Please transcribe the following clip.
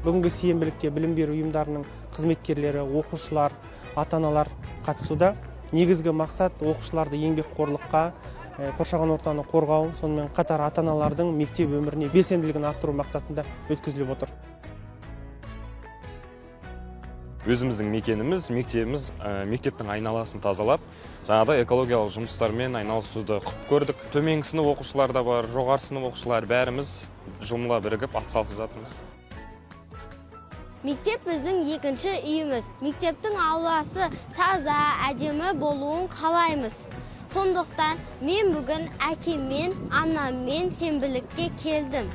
Бүгінгі сенбілікке білім беру ұйымдарының қызметкерлері, оқушылар, ата-аналар қатысуда. Негізгі мақсат оқушыларды еңбекқорлыққа, қоршаған ортаны қорғау, сонымен қатар ата-аналардың мектеп өміріне белсенділігін арттыру мақсатында өткізіліп отыр. Өзіміздің мекеніміз, мектептің айналасын тазалап, жаңағыдай экологиялық жұмыстармен айналысуды құп көрдік. Төменгі сынып оқушылар да бар, жоғары сынып оқушылар бәріміз жұмыла бірігіп атсалысып жатырмыз. Мектеп біздің екінші үйіміз. Мектептің ауласы таза, әдемі болуын қалаймыз. Сондықтан мен бүгін әкеммен, анаммен сенбілікке келдім.